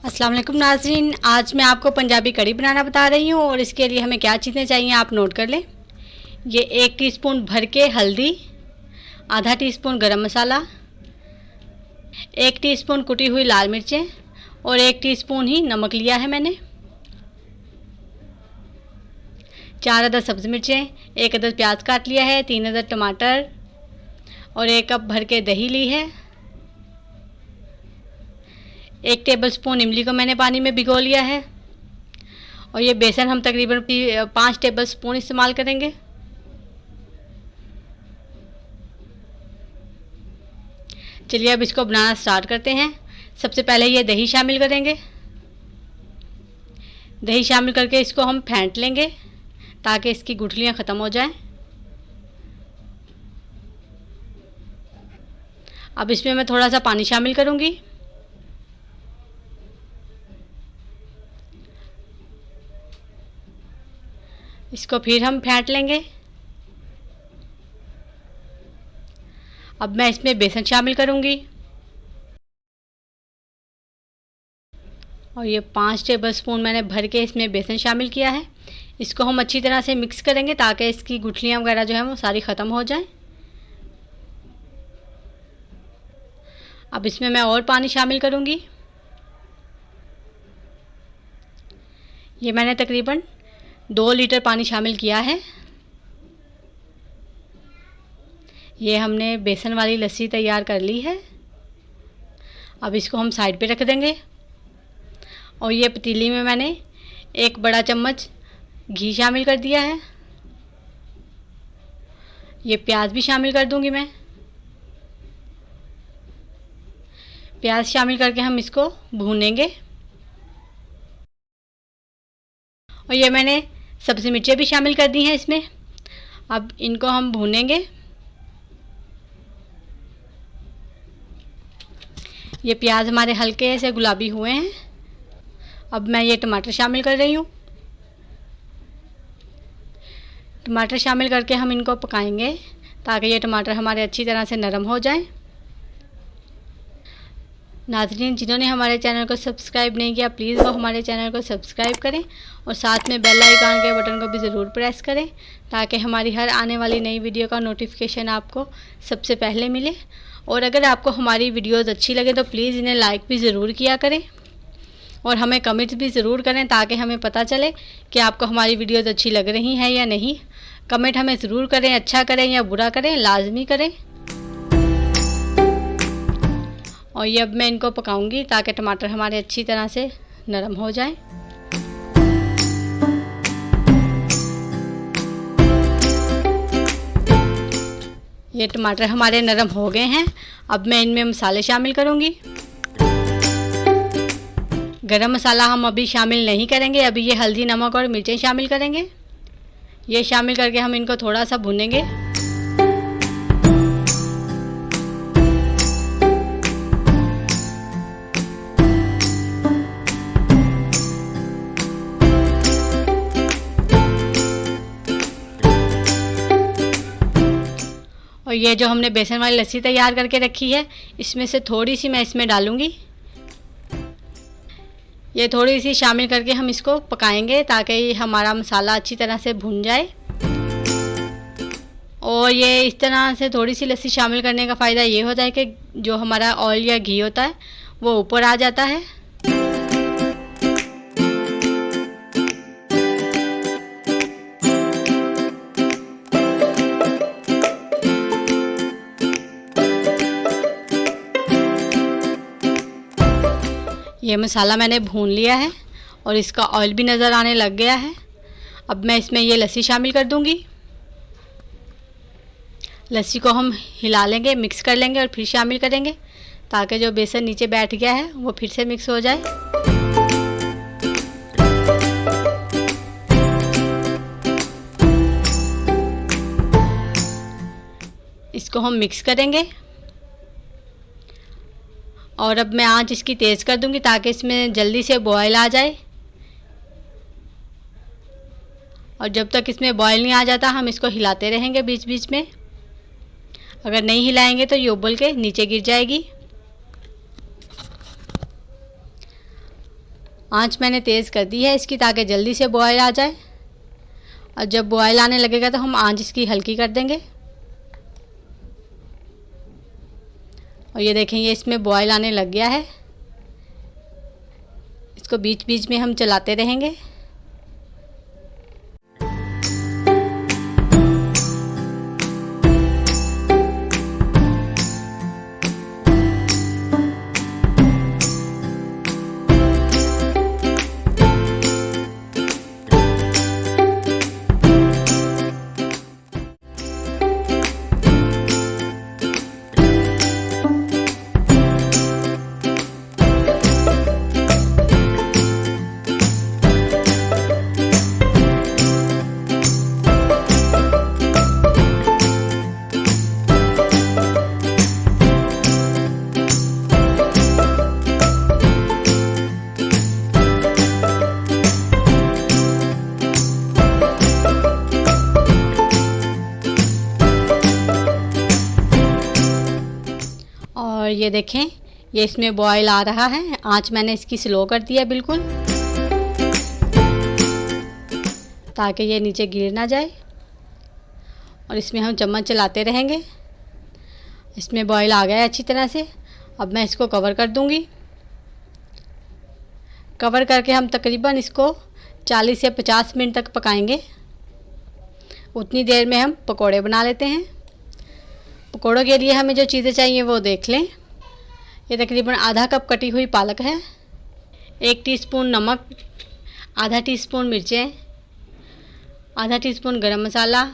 अस्सलाम वालेकुम नाज़रीन, आज मैं आपको पंजाबी कढ़ी बनाना बता रही हूँ और इसके लिए हमें क्या चीज़ें चाहिए आप नोट कर लें। ये 1 टीस्पून भर के हल्दी, आधा टीस्पून गरम मसाला, 1 टीस्पून कुटी हुई लाल मिर्चें और 1 टीस्पून ही नमक लिया है मैंने। 4 अदद सब्ज़ मिर्चें, 1 अदद प्याज काट लिया है, 3 अदद टमाटर और 1 कप भर के दही ली है। 1 टेबलस्पून इमली को मैंने पानी में भिगो लिया है और ये बेसन हम तकरीबन 5 टेबलस्पून इस्तेमाल करेंगे। चलिए अब इसको बनाना स्टार्ट करते हैं। सबसे पहले ये दही शामिल करेंगे। दही शामिल करके इसको हम फेंट लेंगे ताकि इसकी गुठलियाँ ख़त्म हो जाएं। अब इसमें मैं थोड़ा सा पानी शामिल करूँगी। इसको फिर हम फेंट लेंगे। अब मैं इसमें बेसन शामिल करूंगी और ये 5 टेबलस्पून मैंने भर के इसमें बेसन शामिल किया है। इसको हम अच्छी तरह से मिक्स करेंगे ताकि इसकी गुठलियाँ वगैरह जो है वो सारी ख़त्म हो जाएं। अब इसमें मैं और पानी शामिल करूंगी। ये मैंने तकरीबन 2 लीटर पानी शामिल किया है। ये हमने बेसन वाली लस्सी तैयार कर ली है। अब इसको हम साइड पे रख देंगे और ये पतीली में मैंने 1 बड़ा चम्मच घी शामिल कर दिया है। ये प्याज भी शामिल कर दूंगी मैं। प्याज शामिल करके हम इसको भूनेंगे और ये मैंने सब्ज़ी मिर्चें भी शामिल कर दी हैं इसमें। अब इनको हम भूनेंगे। ये प्याज हमारे हल्के से गुलाबी हुए हैं। अब मैं ये टमाटर शामिल कर रही हूँ। टमाटर शामिल करके हम इनको पकाएंगे ताकि ये टमाटर हमारे अच्छी तरह से नरम हो जाएं। नाज़रीन, जिन्होंने हमारे चैनल को सब्सक्राइब नहीं किया प्लीज़ वो हमारे चैनल को सब्सक्राइब करें और साथ में बेल आइकन के बटन को भी ज़रूर प्रेस करें ताकि हमारी हर आने वाली नई वीडियो का नोटिफिकेशन आपको सबसे पहले मिले। और अगर आपको हमारी वीडियोज़ अच्छी लगे तो प्लीज़ इन्हें लाइक भी ज़रूर किया करें और हमें कमेंट्स भी ज़रूर करें ताकि हमें पता चले कि आपको हमारी वीडियोज़ अच्छी लग रही हैं या नहीं। कमेंट हमें ज़रूर करें, अच्छा करें या बुरा करें, लाजमी करें। और ये अब मैं इनको पकाऊंगी ताकि टमाटर हमारे अच्छी तरह से नरम हो जाएं। ये टमाटर हमारे नरम हो गए हैं। अब मैं इनमें मसाले शामिल करूंगी। गरम मसाला हम अभी शामिल नहीं करेंगे, अभी ये हल्दी, नमक और मिर्चें शामिल करेंगे। ये शामिल करके हम इनको थोड़ा सा भूनेंगे। और ये जो हमने बेसन वाली लस्सी तैयार करके रखी है इसमें से थोड़ी सी मैं इसमें डालूंगी। ये थोड़ी सी शामिल करके हम इसको पकाएंगे ताकि हमारा मसाला अच्छी तरह से भुन जाए। और ये इस तरह से थोड़ी सी लस्सी शामिल करने का फ़ायदा ये होता है कि जो हमारा ऑयल या घी होता है वो ऊपर आ जाता है। ये मसाला मैंने भून लिया है और इसका ऑयल भी नज़र आने लग गया है। अब मैं इसमें ये लस्सी शामिल कर दूंगी। लस्सी को हम हिला लेंगे, मिक्स कर लेंगे और फिर शामिल करेंगे ताकि जो बेसन नीचे बैठ गया है वो फिर से मिक्स हो जाए। इसको हम मिक्स करेंगे और अब मैं आंच इसकी तेज़ कर दूंगी ताकि इसमें जल्दी से बॉयल आ जाए। और जब तक इसमें बॉयल नहीं आ जाता हम इसको हिलाते रहेंगे बीच बीच में। अगर नहीं हिलाएंगे तो ये उबल के नीचे गिर जाएगी। आंच मैंने तेज़ कर दी है इसकी, ताकि जल्दी से बॉयल आ जाए। और जब बॉयल आने लगेगा तो हम आंच इसकी हल्की कर देंगे। और ये देखें, ये इसमें बॉयल आने लग गया है। इसको बीच बीच में हम चलाते रहेंगे। और ये देखें, ये इसमें बॉयल आ रहा है। आंच मैंने इसकी स्लो कर दी है बिल्कुल, ताकि ये नीचे गिर ना जाए। और इसमें हम चम्मच चलाते रहेंगे। इसमें बॉयल आ गया है अच्छी तरह से। अब मैं इसको कवर कर दूंगी। कवर करके हम तकरीबन इसको 40 से 50 मिनट तक पकाएंगे। उतनी देर में हम पकोड़े बना लेते हैं। पकोड़ों के लिए हमें जो चीज़ें चाहिए वो देख लें। ये तकरीबन आधा कप कटी हुई पालक है, 1 टीस्पून नमक, आधा टीस्पून मिर्चें, आधा टीस्पून गरम मसाला,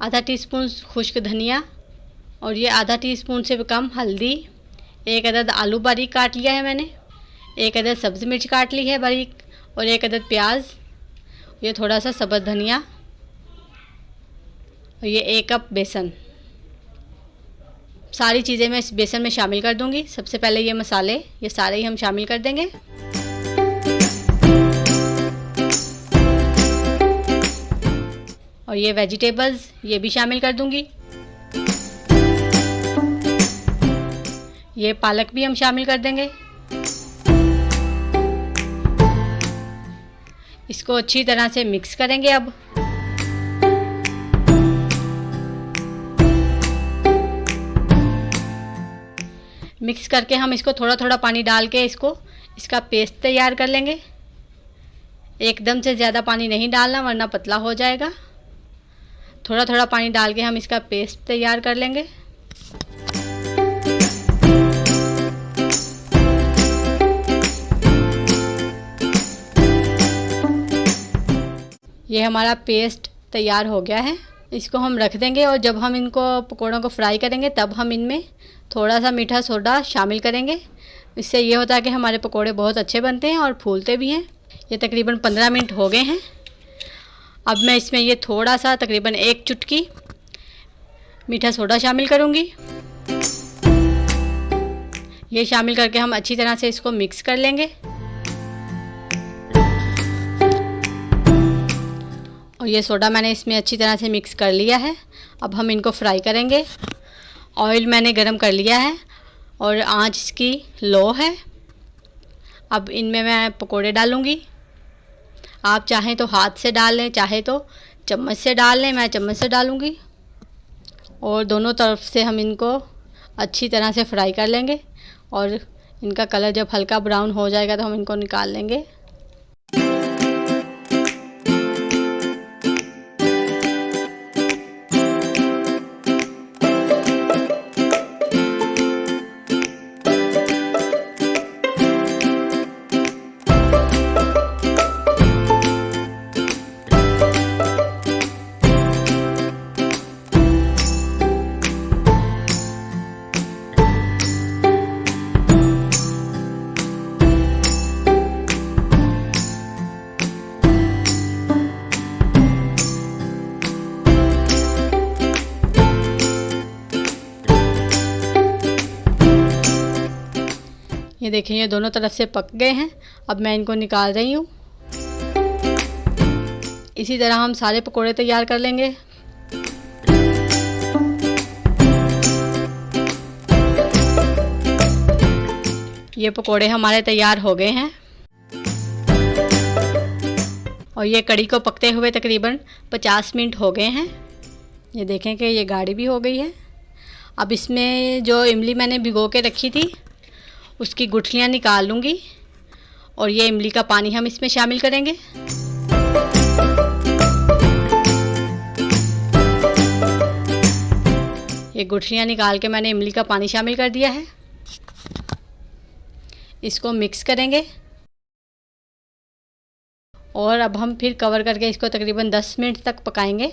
आधा टीस्पून खुश्क धनिया, और ये आधा टीस्पून से भी कम हल्दी। 1 अदद आलू बारीक काट लिया है मैंने, 1 अदद सब्ज़ मिर्च काट ली है बारीक, और 1 अदद प्याज, ये थोड़ा सा सब्ज़ धनिया, और ये 1 कप बेसन। सारी चीज़ें मैं इस बेसन में शामिल कर दूंगी। सबसे पहले ये मसाले, ये सारे ही हम शामिल कर देंगे। और ये वेजिटेबल्स, ये भी शामिल कर दूंगी। ये पालक भी हम शामिल कर देंगे। इसको अच्छी तरह से मिक्स करेंगे। अब मिक्स करके हम इसको थोड़ा थोड़ा पानी डाल के इसका पेस्ट तैयार कर लेंगे। एकदम से ज़्यादा पानी नहीं डालना, वरना पतला हो जाएगा। थोड़ा थोड़ा पानी डाल के हम इसका पेस्ट तैयार कर लेंगे। ये हमारा पेस्ट तैयार हो गया है। इसको हम रख देंगे, और जब हम इनको पकौड़ों को फ्राई करेंगे तब हम इनमें थोड़ा सा मीठा सोडा शामिल करेंगे। इससे ये होता है कि हमारे पकोड़े बहुत अच्छे बनते हैं और फूलते भी हैं। ये तकरीबन 15 मिनट हो गए हैं। अब मैं इसमें ये थोड़ा सा तकरीबन 1 चुटकी मीठा सोडा शामिल करूँगी। ये शामिल करके हम अच्छी तरह से इसको मिक्स कर लेंगे। और ये सोडा मैंने इसमें अच्छी तरह से मिक्स कर लिया है। अब हम इनको फ्राई करेंगे। ऑयल मैंने गरम कर लिया है और आंच इसकी लो है। अब इनमें मैं पकोड़े डालूँगी। आप चाहें तो हाथ से डाल लें, चाहे तो चम्मच से डाल लें। मैं चम्मच से डालूँगी। और दोनों तरफ से हम इनको अच्छी तरह से फ्राई कर लेंगे। और इनका कलर जब हल्का ब्राउन हो जाएगा तो हम इनको निकाल लेंगे। ये देखिए, ये दोनों तरफ से पक गए हैं। अब मैं इनको निकाल रही हूँ। इसी तरह हम सारे पकोड़े तैयार कर लेंगे। ये पकोड़े हमारे तैयार हो गए हैं। और ये कड़ी को पकते हुए तकरीबन 50 मिनट हो गए हैं। ये देखें कि ये गाढ़ी भी हो गई है। अब इसमें जो इमली मैंने भिगो के रखी थी उसकी गुठलियाँ निकाल लूँगी और ये इमली का पानी हम इसमें शामिल करेंगे। ये गुठलियाँ निकाल के मैंने इमली का पानी शामिल कर दिया है। इसको मिक्स करेंगे और अब हम फिर कवर करके इसको तकरीबन 10 मिनट तक पकाएंगे।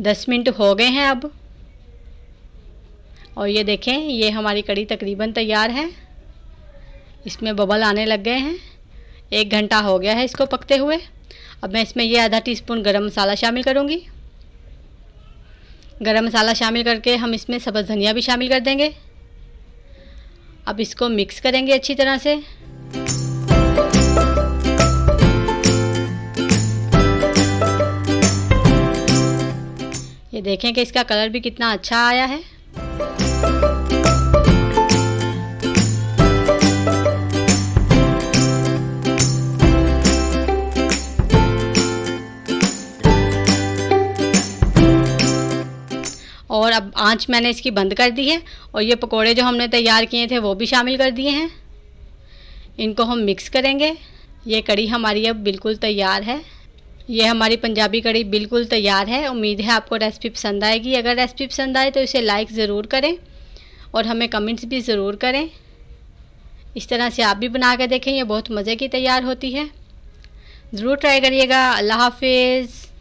10 मिनट हो गए हैं अब, और ये देखें ये हमारी कड़ी तकरीबन तैयार है। इसमें बबल आने लग गए हैं। 1 घंटा हो गया है इसको पकते हुए। अब मैं इसमें ये आधा टीस्पून गरम मसाला शामिल करूँगी। गरम मसाला शामिल करके हम इसमें सब्ज़ धनिया भी शामिल कर देंगे। अब इसको मिक्स करेंगे अच्छी तरह से। ये देखें कि इसका कलर भी कितना अच्छा आया है। और अब आंच मैंने इसकी बंद कर दी है और ये पकोड़े जो हमने तैयार किए थे वो भी शामिल कर दिए हैं। इनको हम मिक्स करेंगे। ये कड़ी हमारी अब बिल्कुल तैयार है। ये हमारी पंजाबी कड़ी बिल्कुल तैयार है। उम्मीद है आपको रेसिपी पसंद आएगी। अगर रेसिपी पसंद आए तो इसे लाइक ज़रूर करें और हमें कमेंट्स भी ज़रूर करें। इस तरह से आप भी बना के देखें, ये बहुत मज़े की तैयार होती है। ज़रूर ट्राई करिएगा। अल्लाह हाफिज़।